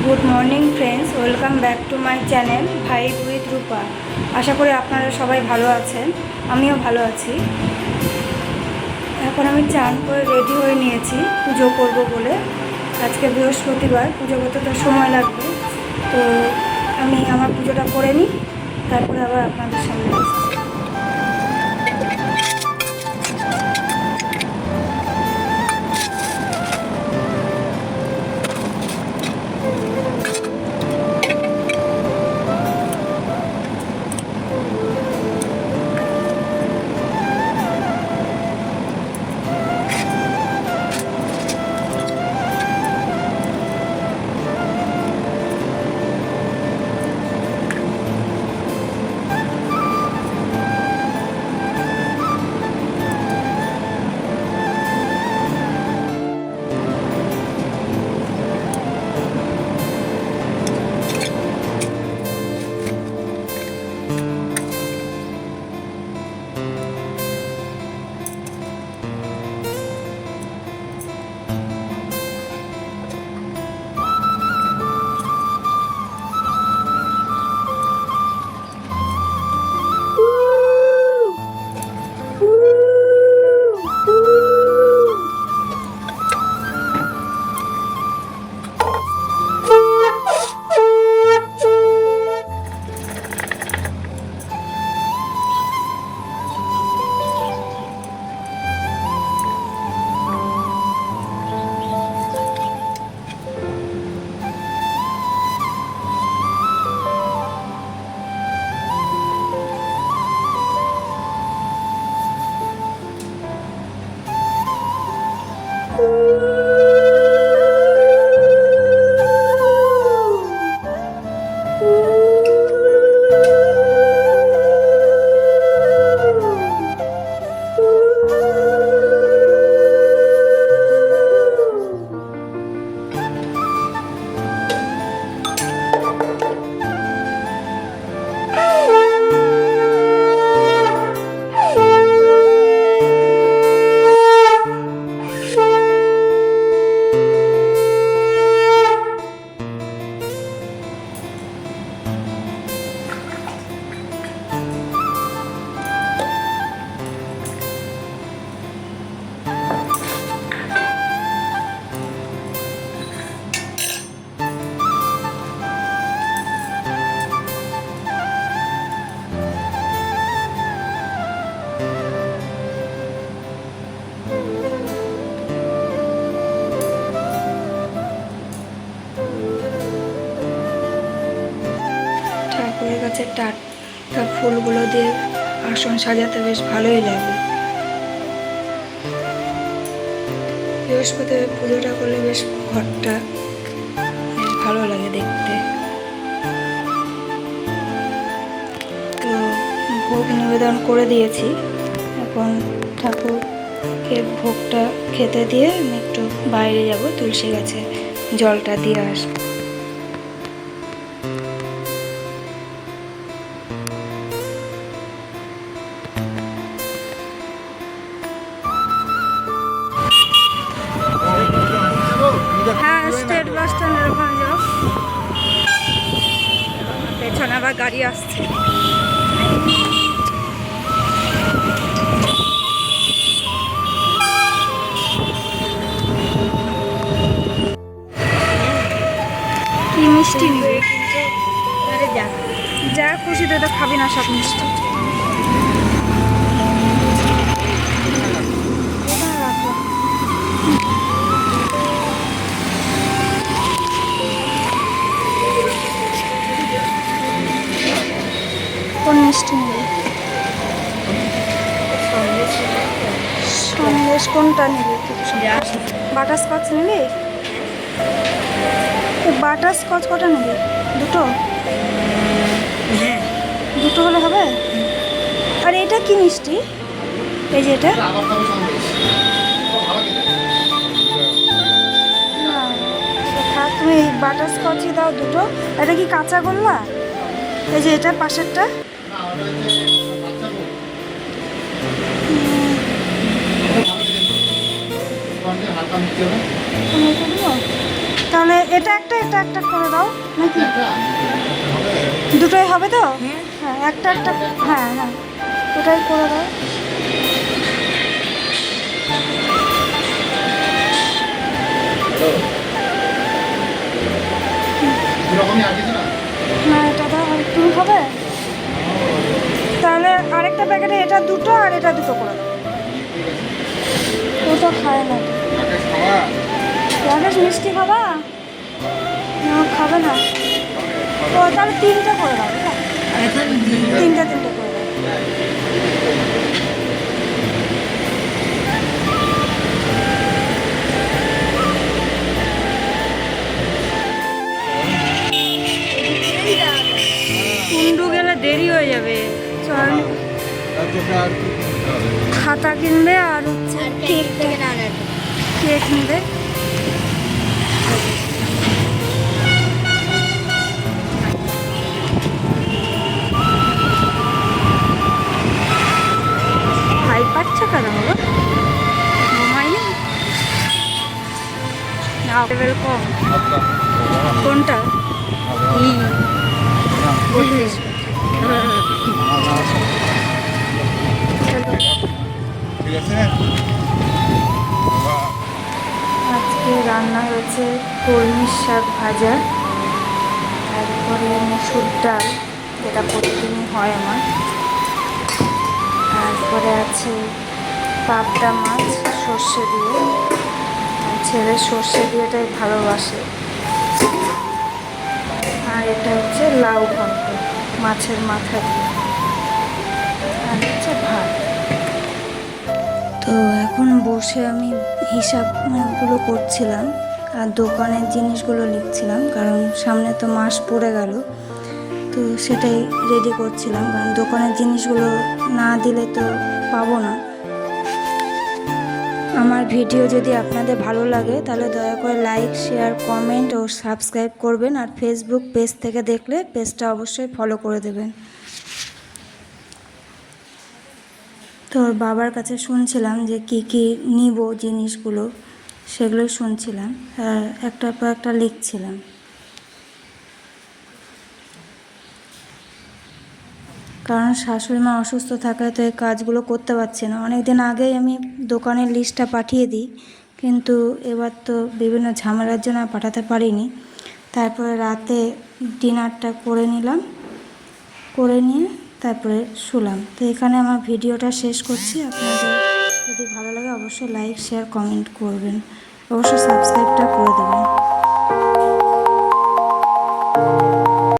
Good morning friends, welcome back to my channel vibe with Rupa. আশা করি আপনারা সবাই ভালো আছেন, আমিও ভালো আছি। এখন আমি চান করে রেডি হয়ে নিয়েছি পুজো করব বলে। আজকে বৃহস্পতিবার, পুজো করতে তো সময় লাগবে, তো আমি আমার পুজোটা করে নিই, তারপরে আবার আপনাদের সামনে আসছি। ঠাকুরের কাছে টাটকা ফুলগুলো দিয়ে আসন সাজাতে বেশ ভালোই লাগে। বৃহস্পতিবার পুজোটা করলে বেশ ঘরটা বেশ ভালো লাগে দেখতে। তো ভোগ নিবেদন করে দিয়েছি, এখন ঠাকুরকে ভোগটা খেতে দিয়ে আমি একটু বাইরে যাব, তুলসী গাছে জলটা দিয়ে আসবো। হ্যাঁ, স্টেট বাস স্ট্যান্ডের ওখানে যাও। পেছনে আবার গাড়ি আসছে। কি মিষ্টি নিবি? যা খুশি তো খাবি না সব মিষ্টি। কোন মিষ্টি নিবি? সন্দেশ কোনটা নিবি? বাটারস্কচ নিবি? বাটারস্কচ কটা নিবি? দুটো? দুটো হলে হবে। আর এটা কি মিষ্টি? এই যে এটা থাক, তুমি বাটারস্কচই দাও দুটো। এটা কি কাঁচা গোল্লা? এই যে এটা পাশেরটা। তাহলে এটা একটা করে দাও। নাকি? দুটোই হবে তো? হ্যাঁ, একটা একটা। হ্যাঁ হ্যাঁ, ওটাই করে দাও। না, এটা দাও। আর তুমি খাবে? তাহলে আরেকটা প্যাকেটে এটা দুটো আর এটা দুটো করে দাও। ওটা খায় না তো। রাকেশ মিষ্টি খাবা? না, খাবে না। ও তাহলে তিনটে করে দাও। তিনটে তিনটে করে দাও। কুন্ডু গেলে দেরি হয়ে যাবে। চল, খাতা কিনবে আর হচ্ছে কেক নেবে। ভাই পাচ্ছ কেন বাবা? ঘুমাইনি? ওয়েলকাম। কোনটা? বলিস। আজকে রান্না হয়েছে কলমি শাক ভাজা, তারপরে মসুর ডাল, যেটা প্রতিদিনই হয় আমার, তারপরে আছে পাবদা মাছ সর্ষে দিয়ে। ছেলে সর্ষে দিয়েটাই ভালোবাসে। আর এটা হচ্ছে লাউ ঘন্ট মাছের মাথা দিয়ে, আর হচ্ছে ভাত। তো এখন বসে আমি হিসাবগুলো করছিলাম আর দোকানের জিনিসগুলো লিখছিলাম, কারণ সামনে তো মাস পড়ে গেল। তো সেটাই রেডি করছিলাম, কারণ দোকানের জিনিসগুলো না দিলে তো পাবো না। আমার ভিডিও যদি আপনাদের ভালো লাগে তাহলে দয়া করে লাইক, শেয়ার, কমেন্ট ও সাবস্ক্রাইব করবেন। আর ফেসবুক পেজ থেকে দেখলে পেজটা অবশ্যই ফলো করে দেবেন। তোর বাবার কাছে শুনছিলাম যে কি কি নিব জিনিসগুলো, সেগুলোই শুনছিলাম আর একটার পর একটা লিখছিলাম। কারণ শাশুড়ি মা অসুস্থ থাকায় তো এই কাজগুলো করতে পারছি না। অনেক দিন আগেই আমি দোকানের লিস্টটা পাঠিয়ে দিই, কিন্তু এবার তো বিভিন্ন ঝামেলার জন্য পাঠাতে পারিনি। তারপরে রাতে ডিনারটা করে নিলাম, করে নিয়ে তারপরে শুলাম। তো এখানে আমার ভিডিওটা শেষ করছি। আপনাদের যদি ভালো লাগে অবশ্যই লাইক, শেয়ার, কমেন্ট করবেন, অবশ্যই সাবস্ক্রাইবটা করে দেবেন।